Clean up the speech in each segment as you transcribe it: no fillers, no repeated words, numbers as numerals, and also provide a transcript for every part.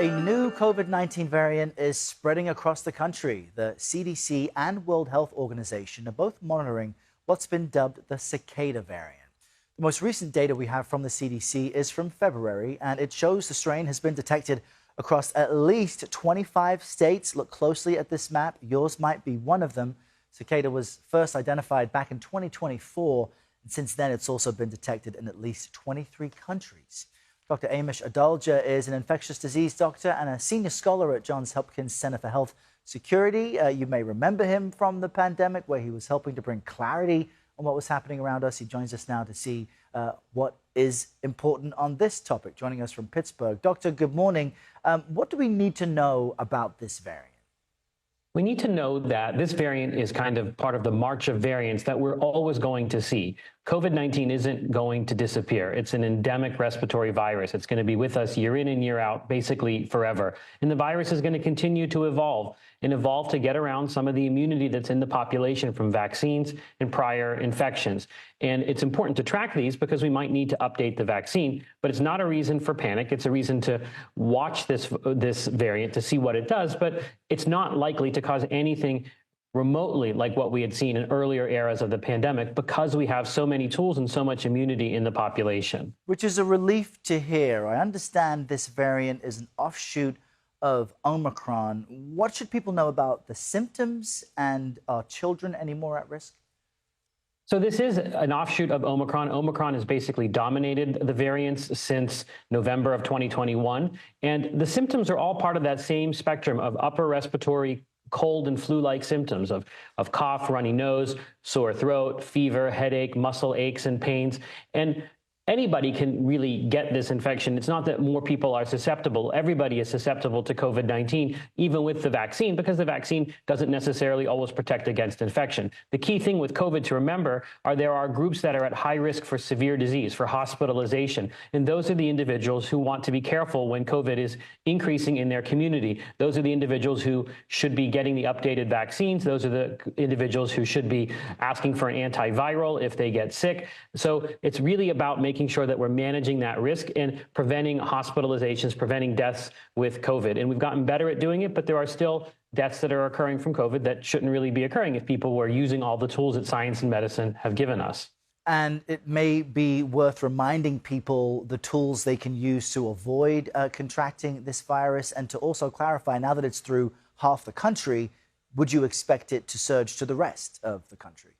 A new COVID-19 variant is spreading across the country. The CDC and World Health Organization are both monitoring what's been dubbed the Cicada variant. The most recent data we have from the CDC is from February, and it shows the strain has been detected across at least 25 states. Look closely at this map. Yours might be one of them. Cicada was first identified back in 2024, and since then it's also been detected in at least 23 countries. Dr. Amish Adalja is an infectious disease doctor and a senior scholar at Johns Hopkins Center for Health Security. You may remember him from the pandemic, where he was helping to bring clarity on what was happening around us. He joins us now to see what is important on this topic, joining us from Pittsburgh. Doctor, good morning. What do we need to know about this variant? We need to know that this variant is kind of part of the march of variants that we're always going to see. COVID-19 isn't going to disappear. It's an endemic respiratory virus. It's going to be with us year in and year out, basically forever. And the virus is going to continue to evolve to get around some of the immunity that's in the population from vaccines and prior infections. And it's important to track these because we might need to update the vaccine, but it's not a reason for panic. It's a reason to watch this variant to see what it does, but it's not likely to cause anything remotely like what we had seen in earlier eras of the pandemic because we have so many tools and so much immunity in the population. Which is a relief to hear. I understand this variant is an offshoot of Omicron. What should people know about the symptoms, and are children any more at risk? So this is an offshoot of Omicron. Omicron has basically dominated the variants since November of 2021. And the symptoms are all part of that same spectrum of upper respiratory cold and flu-like symptoms of cough, runny nose, sore throat, fever, headache, muscle aches and pains. And anybody can really get this infection. It's not that more people are susceptible. Everybody is susceptible to COVID-19, even with the vaccine, because the vaccine doesn't necessarily always protect against infection. The key thing with COVID to remember are there are groups that are at high risk for severe disease, for hospitalization. And those are the individuals who want to be careful when COVID is increasing in their community. Those are the individuals who should be getting the updated vaccines. Those are the individuals who should be asking for an antiviral if they get sick. So it's really about making sure that we're managing that risk and preventing hospitalizations, preventing deaths with COVID. And we've gotten better at doing it, but there are still deaths that are occurring from COVID that shouldn't really be occurring if people were using all the tools that science and medicine have given us. And it may be worth reminding people the tools they can use to avoid contracting this virus, and to also clarify, now that it's through half the country, would you expect it to surge to the rest of the country?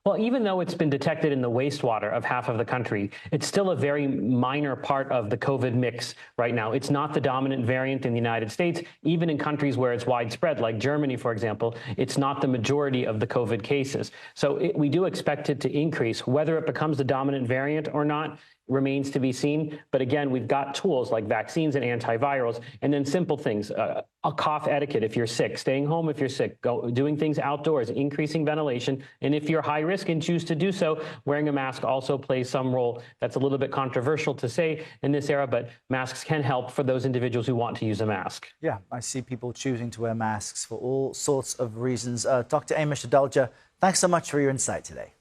Well, even though it's been detected in the wastewater of half of the country, it's still a very minor part of the COVID mix right now. It's not the dominant variant in the United States. Even in countries where it's widespread, like Germany, for example, it's not the majority of the COVID cases. So we do expect it to increase. Whether it becomes the dominant variant or not remains to be seen. But again, we've got tools like vaccines and antivirals, and then simple things, a cough etiquette if you're sick, staying home if you're sick, doing things outdoors, increasing ventilation. And if you're high risk and choose to do so, wearing a mask also plays some role. That's a little bit controversial to say in this era, but masks can help for those individuals who want to use a mask. Yeah, I see people choosing to wear masks for all sorts of reasons. Dr. Amish Adalja, thanks so much for your insight today.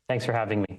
Thanks for having me.